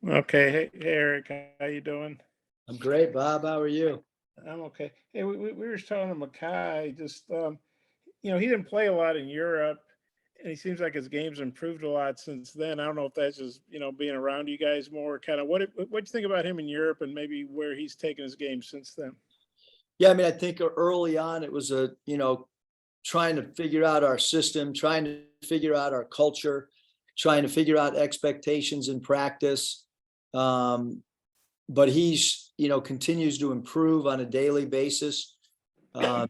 Okay. Hey Eric, how you doing? I'm great, Bob. How are you? I'm okay. Hey, we were just talking to Mackay. Just he didn't play a lot in Europe, and he seems like his game's improved a lot since then. I don't know if that's just being around you guys more. Kind of what do you think about him in Europe, and maybe where he's taken his game since then? Yeah, I mean, I think early on it was trying to figure out our system, trying to figure out our culture, trying to figure out expectations in practice. Um, but continues to improve on a daily basis. Um,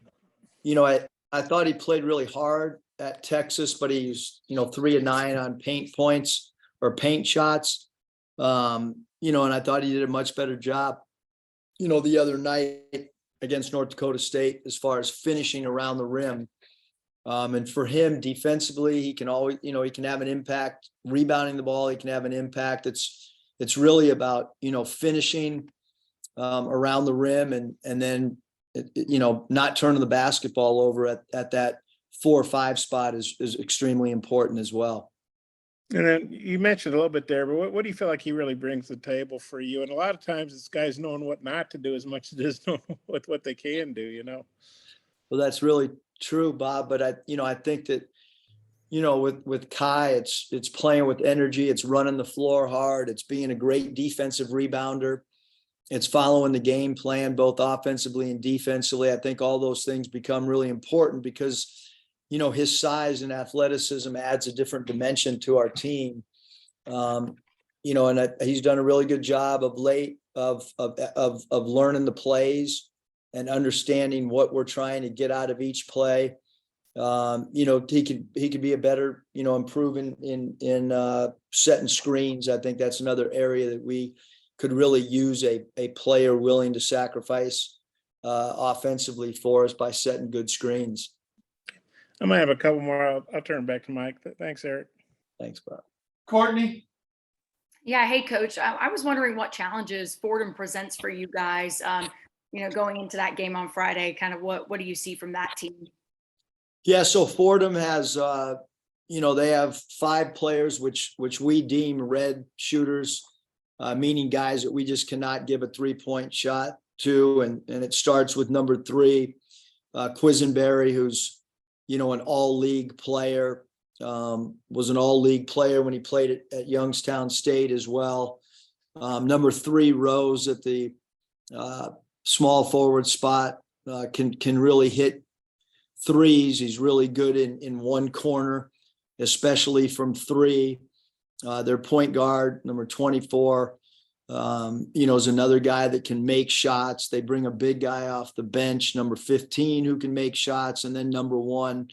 I thought he played really hard at Texas, but he's 3 of 9 on paint points or paint shots. And I thought he did a much better job, the other night against North Dakota State as far as finishing around the rim. And for him defensively, he can always, he can have an impact rebounding the ball. He can have an impact. It's really about, finishing around the rim and then, not turning the basketball over at that 4 or 5 spot is extremely important as well. And then you mentioned a little bit there, but what do you feel like he really brings to the table for you? And a lot of times it's guys knowing what not to do as much as it is knowing what they can do. Well, that's really true, Bob. But I think that, with Kai, it's playing with energy, it's running the floor hard, it's being a great defensive rebounder, it's following the game plan both offensively and defensively. I think all those things become really important because his size and athleticism adds a different dimension to our team. He's done a really good job of late of learning the plays and understanding what we're trying to get out of each play. He could be a better, improving in setting screens. I think that's another area that we could really use a player willing to sacrifice offensively for us by setting good screens. I might have a couple more. I'll turn back to Mike. Thanks, Eric. Thanks, Bob. Courtney? Yeah, hey coach. I was wondering what challenges Fordham presents for you guys. Going into that game on Friday. Kind of what do you see from that team? Yeah, so Fordham has they have 5 players which we deem red shooters, meaning guys that we just cannot give a 3-point shot to, and it starts with number 3, Quisenberry, who's an all-league player. Was an all-league player when he played at Youngstown State as well. Number 3, Rose, at the small forward spot, can really hit threes. He's really good in one corner, especially from 3. Their point guard, number 24, is another guy that can make shots. They bring a big guy off the bench, number 15, who can make shots, and then number 1.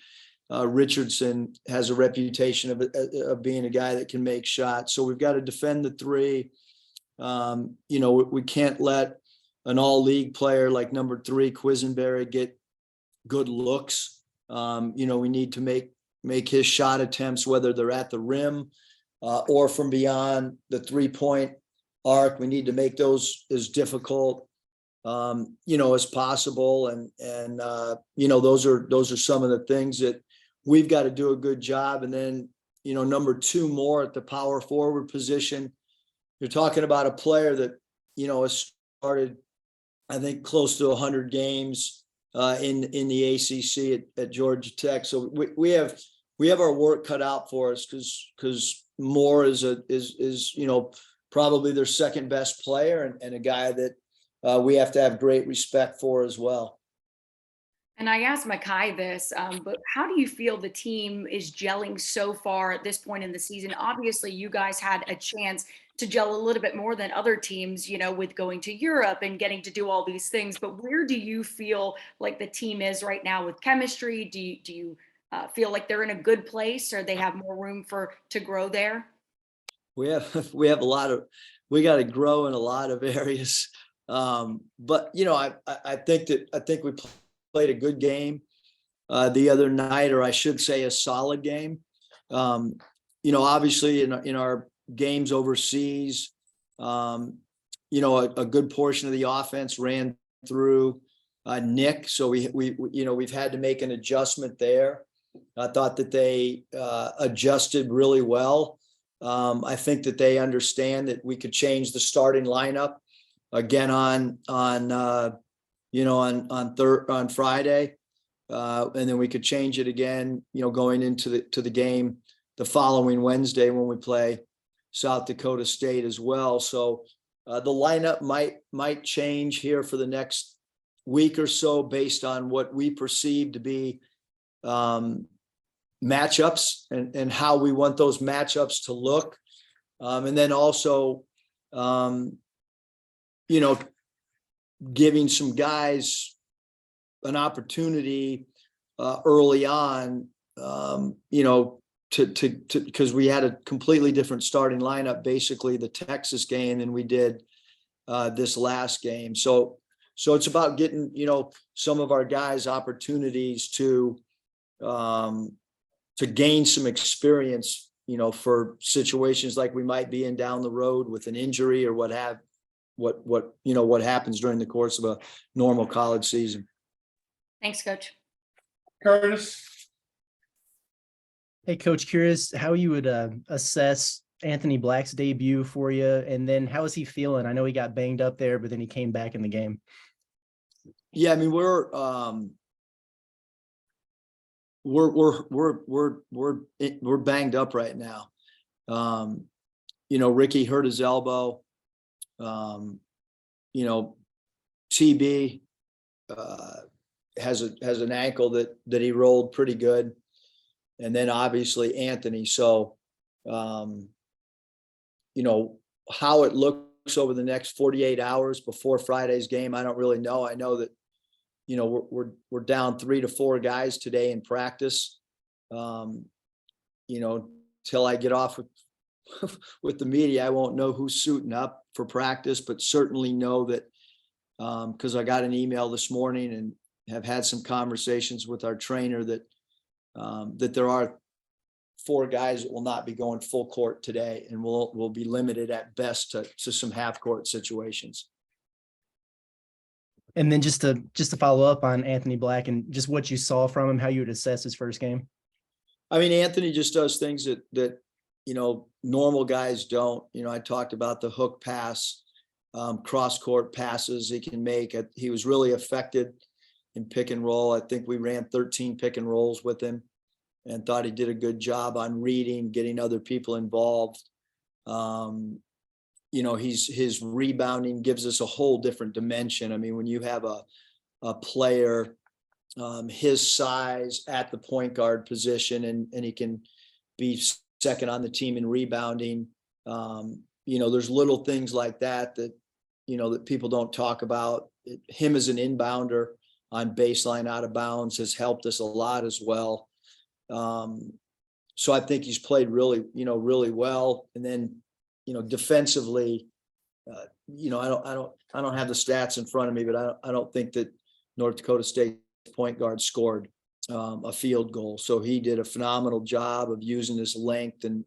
Richardson has a reputation of being a guy that can make shots. So we've got to defend the 3. We can't let an all-league player like number 3, Quisenberry, get good looks. We need to make his shot attempts, whether they're at the rim or from beyond the 3-point arc. We need to make those as difficult as possible. And those are some of the things that we've got to do a good job. And then, number 2 more at the power forward position. You're talking about a player that, has started, I think, close to 100 games in the ACC at Georgia Tech. So we have our work cut out for us because Moore is probably their second best player and a guy that we have to have great respect for as well. And I asked Mackay this, but how do you feel the team is gelling so far at this point in the season? Obviously, you guys had a chance to gel a little bit more than other teams, with going to Europe and getting to do all these things. But where do you feel like the team is right now with chemistry? Do you feel like they're in a good place, or they have more room to grow there? We have we got to grow in a lot of areas. But I think we played a good game the other night, or I should say a solid game. Obviously in our games overseas, a good portion of the offense ran through Nick. So we've had to make an adjustment there. I thought that they adjusted really well. I think that they understand that we could change the starting lineup again on Friday. And then we could change it again, going into the game the following Wednesday when we play South Dakota State as well. So the lineup might change here for the next week or so based on what we perceive to be matchups and how we want those matchups to look. And then also, giving some guys an opportunity early on, because we had a completely different starting lineup, basically the Texas game than we did this last game. So it's about getting, some of our guys opportunities to gain some experience, for situations like we might be in down the road with an injury or what happens during the course of a normal college season. Thanks, Coach. Curtis. Hey, Coach, curious how you would assess Anthony Black's debut for you, and then how is he feeling? I know he got banged up there, but then he came back in the game. Yeah, I mean, we're banged up right now. Ricky hurt his elbow. TB has an ankle that he rolled pretty good, and then obviously Anthony. So, how it looks over the next 48 hours before Friday's game, I don't really know. I know that we're down 3 to 4 guys today in practice. Till I get off with the media, I won't know who's suiting up for practice, but certainly know that because I got an email this morning and have had some conversations with our trainer that there are 4 guys that will not be going full court today, and will be limited at best to some half court situations. And then just to follow up on Anthony Black and just what you saw from him, how you would assess his first game. I mean, Anthony just does things that normal guys don't. I talked about the hook pass, cross court passes he can make. He was really effective in pick and roll. I think we ran 13 pick and rolls with him and thought he did a good job on reading, getting other people involved. His rebounding gives us a whole different dimension. I mean, when you have a player his size at the point guard position and he can be second on the team in rebounding, there's little things like that people don't talk about. Him as an inbounder on baseline out of bounds has helped us a lot as well. So I think he's played really well. And then, defensively, I don't have the stats in front of me, but I don't think that North Dakota State point guard scored a field goal. So he did a phenomenal job of using his length and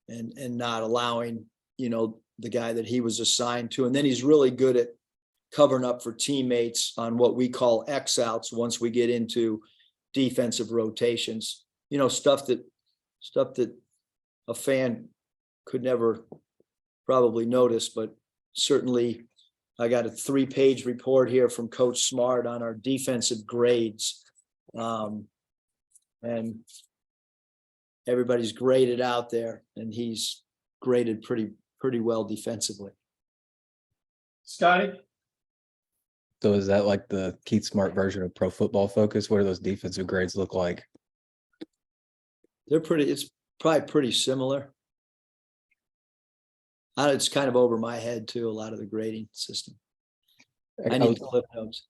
not allowing, the guy that he was assigned to. And then he's really good at covering up for teammates on what we call X outs once we get into defensive rotations, stuff that a fan could never probably notice, but certainly I got a 3-page report here from Coach Smart on our defensive grades. And everybody's graded out there, and he's graded pretty well defensively. Scotty. So is that like the Keith Smart version of Pro Football Focus? What do those defensive grades look like? It's probably pretty similar. It's kind of over my head too, a lot of the grading system. I need clip notes.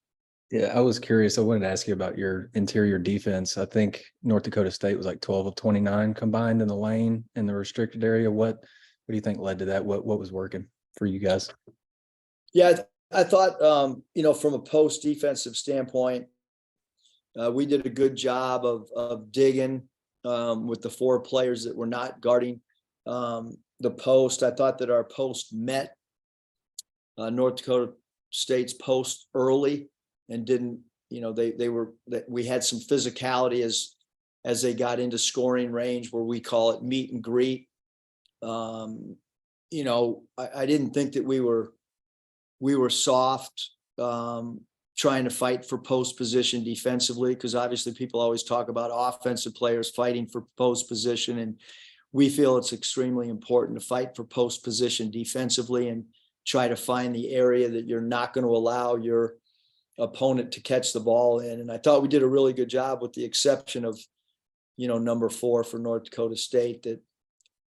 Yeah, I was curious. I wanted to ask you about your interior defense. I think North Dakota State was like 12 of 29 combined in the lane in the restricted area. What do you think led to that? What was working for you guys? Yeah, I thought, from a post defensive standpoint, we did a good job of digging with the 4 players that were not guarding the post. I thought that our post met North Dakota State's post early and didn't, we had some physicality as they got into scoring range, where we call it meet and greet. You know, I didn't think that we were soft, trying to fight for post position defensively, because obviously people always talk about offensive players fighting for post position, and we feel it's extremely important to fight for post position defensively and try to find the area that you're not going to allow your opponent to catch the ball in. And I thought we did a really good job, with the exception of, you know, number 4 for North Dakota State, that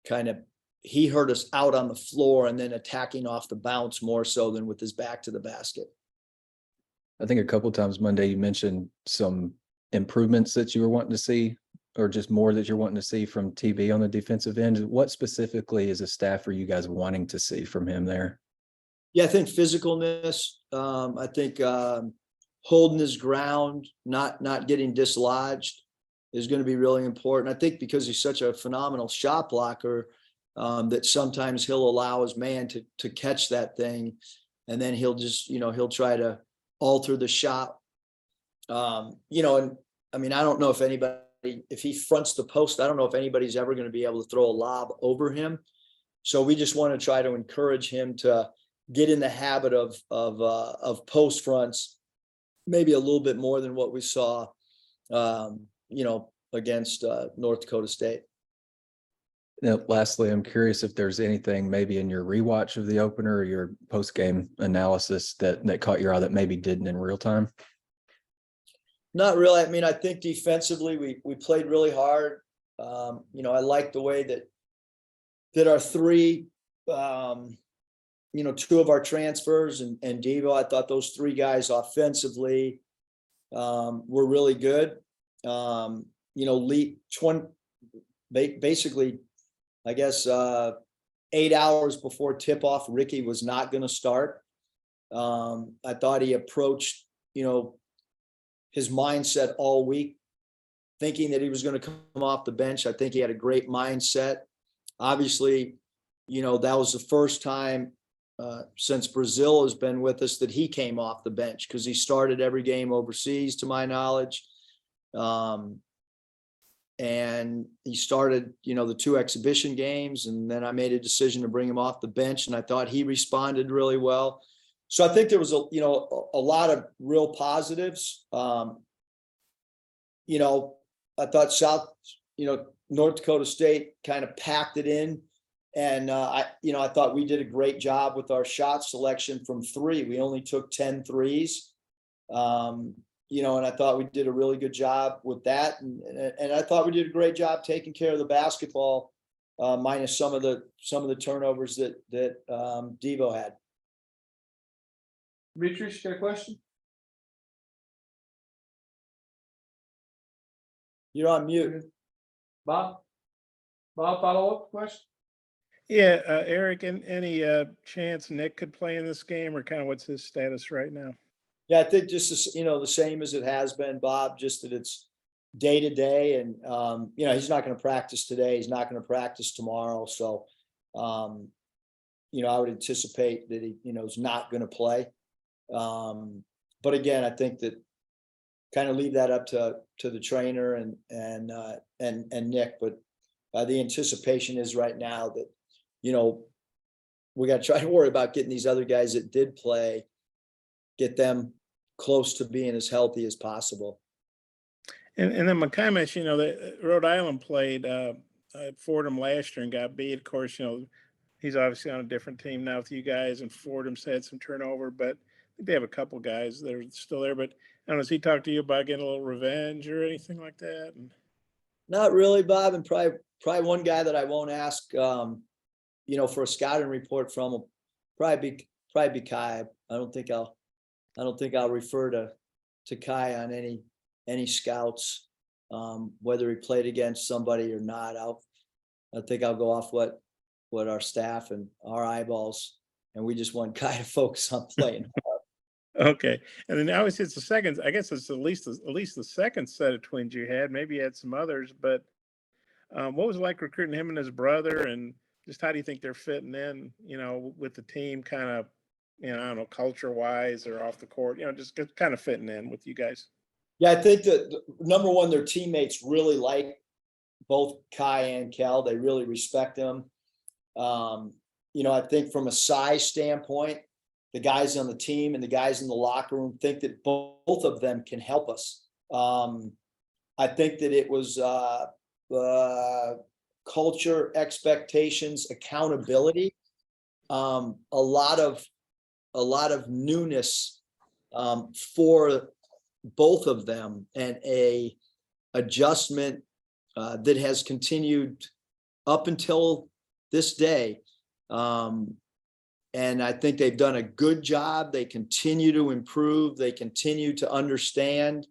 kind of, he hurt us out on the floor and then attacking off the bounce more so than with his back to the basket. I think a couple of times Monday, you mentioned some improvements that you were wanting to see, or just more that you're wanting to see from TB on the defensive end. What specifically as a staff are you guys wanting to see from him there? Yeah, I think physicalness. I think holding his ground, not getting dislodged is going to be really important. I think because he's such a phenomenal shot blocker, that sometimes he'll allow his man to catch that thing, and then he'll just, you know, he'll try to alter the shot. You know, and I mean, I don't know if anybody, if he fronts the post, I don't know if anybody's ever going to be able to throw a lob over him. So we just want to try to encourage him to get in the habit of post fronts, maybe a little bit more than what we saw, you know, against North Dakota State. Now, lastly, I'm curious if there's anything maybe in your rewatch of the opener or your post-game analysis that caught your eye that maybe didn't in real time. Not really. I mean, I think defensively we played really hard. You know, I like the way that our 3, you know, 2 of our transfers and Devo, I thought those 3 guys offensively were really good. You know, basically, I guess 8 hours before tip-off, Ricky was not going to start. I thought he approached, you know, his mindset all week, thinking that he was going to come off the bench. I think he had a great mindset. Obviously, you know, that was the first time since Brazil has been with us that he came off the bench, because he started every game overseas, to my knowledge. And he started, you know, the 2 exhibition games, and then I made a decision to bring him off the bench, and I thought he responded really well. So I think there was a lot of real positives. You know, I thought North Dakota State kind of packed it in, and I thought we did a great job with our shot selection from 3. We only took 10 threes. You know, and I thought we did a really good job with that. And I thought we did a great job taking care of the basketball, minus some of the turnovers that Devo had. Demetrius, you got a question? You're on mute. Bob, follow-up question? Yeah, Eric, any chance Nick could play in this game, or kind of what's his status right now? Yeah, I think just, you know, the same as it has been, Bob, just that it's day to day, and you know, he's not going to practice today. He's not going to practice tomorrow. So, you know, I would anticipate that he, you know, is not going to play. But again, I think that kind of leave that up to the trainer and Nick. But the anticipation is right now that, you know, we got to try to worry about getting these other guys that did play, get them close to being as healthy as possible. And then McCamish, you know, Rhode Island played at Fordham last year and got beat. Of course, you know, he's obviously on a different team now with you guys, and Fordham's had some turnover, but I think they have a couple guys that are still there. But I don't know, has he talked to you about getting a little revenge or anything like that? Not really, Bob, and probably one guy that I won't ask, you know, for a scouting report from will probably be Kai. I don't think I'll refer to Kai on any scouts, whether he played against somebody or not. I think I'll go off what our staff and our eyeballs, and we just want Kai to focus on playing. Okay. And then obviously it's the second, I guess it's at least the second set of twins you had. Maybe you had some others, but what was it like recruiting him and his brother, and just how do you think they're fitting in, you know, with the team, kind of, you know, I don't know, culture wise or off the court, you know, just kind of fitting in with you guys? Yeah, I think that number one, their teammates really like both Kai and Kel. They really respect them. You know, I think from a size standpoint, the guys on the team and the guys in the locker room think that both of them can help us. I think that it was culture, expectations, accountability, a lot of newness for both of them, and a adjustment that has continued up until this day. And I think they've done a good job. They continue to improve. They continue to understand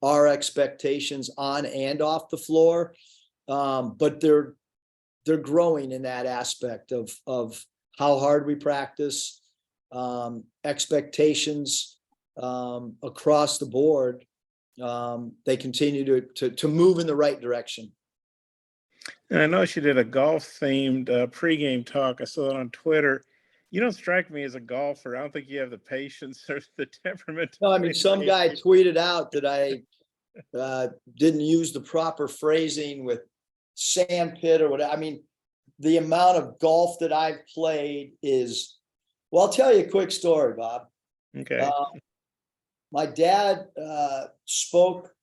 our expectations on and off the floor. But they're growing in that aspect of how hard we practice, expectations across the board. They continue to move in the right direction. And I know she did a golf themed pregame talk. I saw it on Twitter. You don't strike me as a golfer. I don't think you have the patience or the temperament. to No, I mean, play some many guy games. tweeted out that I didn't use the proper phrasing with sandpit or whatever. I mean, the amount of golf that I've played is, well, I'll tell you a quick story, Bob. Okay. My dad spoke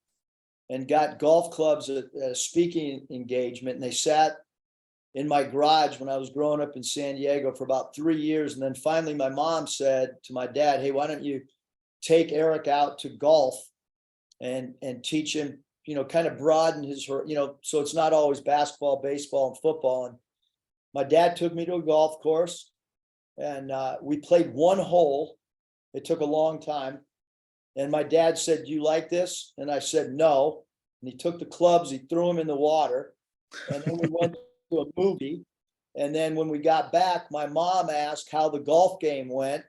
and got golf clubs at a speaking engagement, and they sat in my garage when I was growing up in San Diego for about 3 years. And then finally my mom said to my dad, hey, why don't you take Eric out to golf and teach him, you know, kind of broaden his, you know, so it's not always basketball, baseball, and football. And my dad took me to a golf course, and we played one hole. It took a long time. And my dad said, do you like this? And I said, no. And he took the clubs, he threw them in the water. And then we went to a movie. And then when we got back, my mom asked how the golf game went.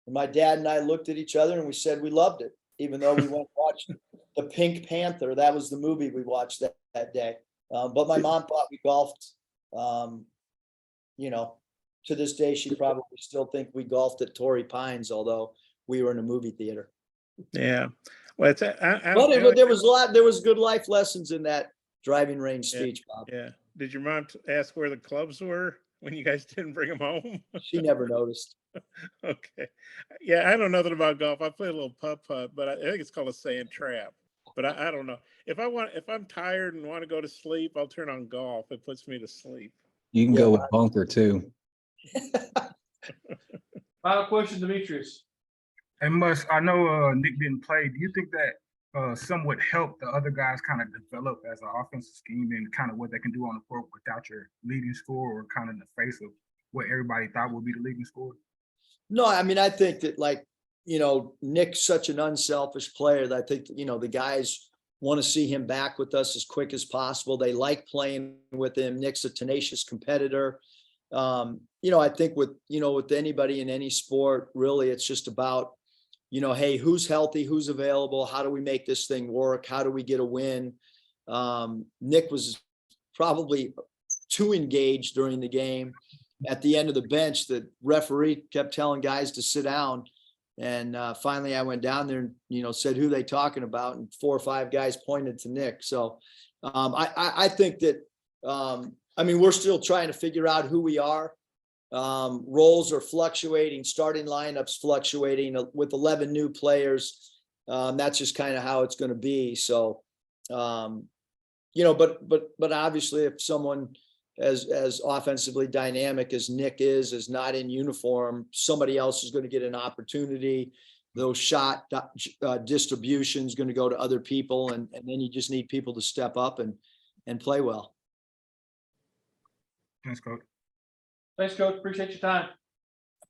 And my dad and I looked at each other and we said we loved it, even though we went and watched the Pink Panther. That was the movie we watched that day. But my mom thought we golfed. You know, to this day, she probably still think we golfed at Torrey Pines, although we were in a movie theater. Yeah. Well, it's But there was good life lessons in that driving range speech, Bob. Yeah. Did your mom ask where the clubs were when you guys didn't bring them home? She never noticed. Okay. Yeah, I know nothing about golf. I play a little putt, but I think it's called a sand trap. But I don't know. If I'm tired and want to go to sleep, I'll turn on golf. It puts me to sleep. You can Yeah, go with bunker too. Final question, Demetrius. Hey, Mus, I know Nick didn't play. Do you think that somewhat helped the other guys kind of develop as an offensive scheme and kind of what they can do on the court without your leading scorer, or kind of in the face of what everybody thought would be the leading scorer? No, I mean, I think that, like, you know, Nick's such an unselfish player that I think, you know, the guys want to see him back with us as quick as possible. They like playing with him. Nick's a tenacious competitor. You know, I think with anybody in any sport, really, it's just about, you know, hey, who's healthy, who's available? How do we make this thing work? How do we get a win? Nick was probably too engaged during the game. At the end of the bench, the referee kept telling guys to sit down. And finally I went down there and, you know, said, who they talking about? And 4 or 5 guys pointed to Nick. So I think that, I mean, we're still trying to figure out who we are. Roles are fluctuating, starting lineups fluctuating with 11 new players. That's just kind of how it's going to be. So, you know, but obviously if someone as offensively dynamic as Nick is not in uniform, somebody else is going to get an opportunity. Those shot distribution is going to go to other people. And then you just need people to step up and play well. Thanks, Coach. Thanks, Coach. Appreciate your time.